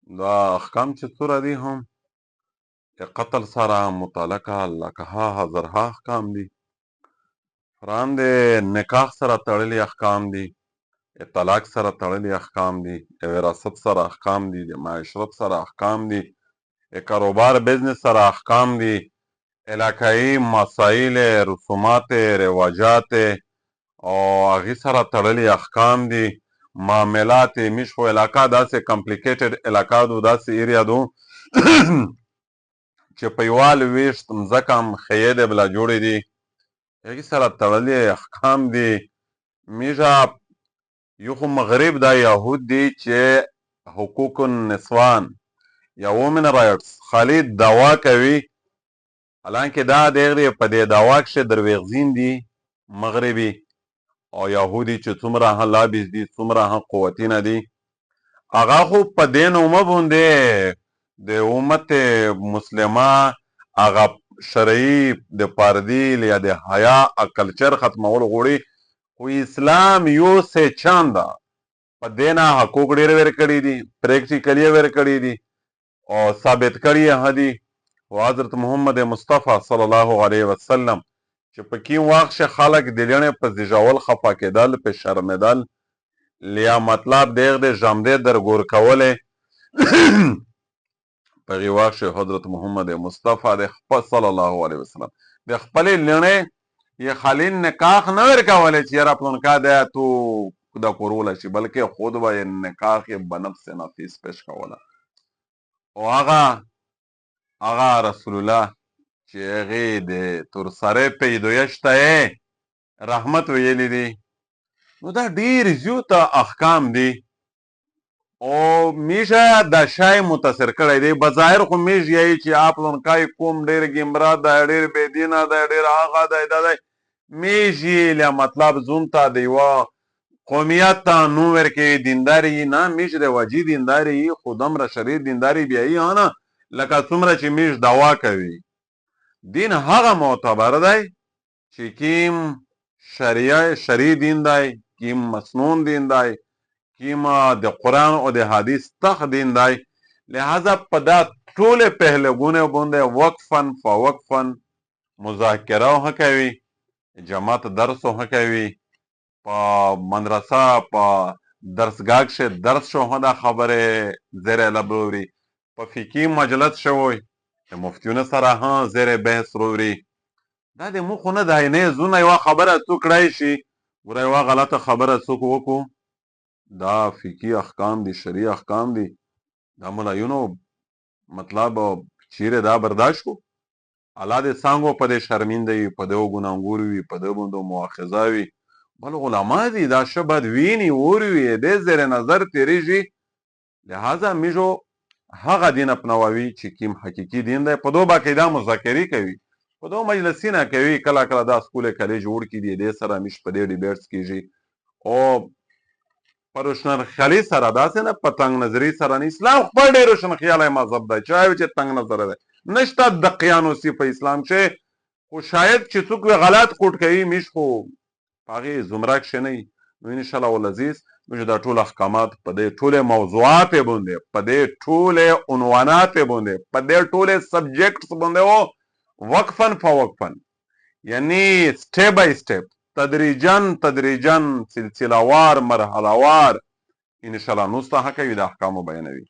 دا احکام چې څوره دي هم د قتل سره متعلقه لکه زرها احکام دي. قرآن د نکاح سره تړلي احکام دي، د طلاق سره تړلي احکام دي، د وراثت سره احکام دي، د معاشرت سره احکام دي، د کاروبار بزنس سره احکام دي، علاقایي مسایل، رسومات، رواجات او هغې سره تړلي احکام دي. معاملات موږ خو علاقه داسې کمپلیکیټډ علاقه دو، داسې ایریا دو چې په یوه لویشت مځکه هم ښیې دی بله جوړې دي، هغې سره تړلي احکام دي. میږه یو خو مغرب دا یهود دي چې حقوق النسوان یا وومن رایټس خالي دعوا کوي، حالانکه دا دغه په دې دعوا کښې درویغزین دي مغربي او یهودي چې څومره هم لابیز دي، څومره هم قوتینه دي، هغه خو په دې نومه باندې د امت مسلمه هغه شرعي د پردي یا د حیا کلچر ختمول غواړي، خو اسلام یو سه چانده په دې نه حقوق ډېر ورکړي دي، پریکټیکلي ورکړي دي او ثابت کړي یې دي. او حضرت محمد مصطفی صلی الله علیه وسلم چې په کوم وخت کې خلک د لڼې په زیږول خفه کېدل، په شرمېدل، یا مطلب دغه د ژامدې درګور کولې په هغې وخت کې حضرت محمد مصطفی د خپل صلی الله علیه وسلم د خپلې لڼې یې خالي نکاح نه ورکولی چې یاره پلانکا دی تو دا کورولی شي، بلکې خود به یې نکاح یې بنفس نفیس پیش کوله. او هغه رسول الله چې هغې د تورسرۍ پیدایش ته یې رحمت ویلی دی، نو دا ډېر زیات احکام دي او میشه دا شی متاثر کړی دی. بظاهر خو میږ یایي چې پلانکای کوم ډېر ګمرا دی، ډېر بېدینه دی، ډېر هغه دی دا دی، میږ یې له مطلب زوم ته د یوه قومیت ته نوم ورکوي دینداري یي نه، میږ د وجې دینداري یي، خو دومره شرعي دینداري بیا یي نه لکه څومره چې میږ دعوا کوي. دین هغه معتبر دی چې کیم شرعي دین دی، کیم مسنون دین دی، کیم د قرآن او د حدیث تخ دین دی. لہذا په دا ټولې پهلوګونه باندې وقفا فوقفا مذاکره هم کوي، جماعت درس هم کوي، په مدرسه په درسګاه کښې درس شو هم دا خبرې زیری لبوري، په فقهي مجلس شوی د مفتیونو سره هم زیری بحث روري. دا د موږ خو نه دی، نه زونه یوه خبره څوک کړی شي. ګوره یوه غلطه خبره څوک وکړو، دا فقهي احکام دي، شرعي احکام دي، دا ملایونو مطلب چیرې دا برداشت کو، الله دې څانګو په دې شرمنده وي، په دې ګناهګور وي، په دې باندې مؤاخذه وي، بل علما دي دا ښه بد ویني وروي دې زیر نظر تېرېږي. لہذا میږو هغه دین اپنووي چې کوم حقیقي دین دی، په دو باقاعده مذاکرې کوي، په دو مجلسونه کوي، کله کله دا سکول کالج جوړ کړي دي، دې سره میږ په دې ډیبیټس کېږي او په روشنخیالي سره، داسې نه په تنګ نظري سره نه. اسلام خپل ډېر روشنخیالی مذهب دی، چا وایي چې تنګ نظره دی، نشته دقیانوسي په اسلام کښې، خو شاید چې څوک غلط کوټ کوي میږ خو په هغې زمره کښې نه وي. نو انشاءالله العزیز موږ دا ټول احکامات په دې ټولې موضوعات باندې، په دې ټولې عنوانات باندې، په دې ټولې سبجیکټس باندې وقفا فوقفا یعنی سټیپ بای سټیپ تدریجا سلسله وار مرحله وار انشاءالله نوسته کوي د احکامو بیانوي.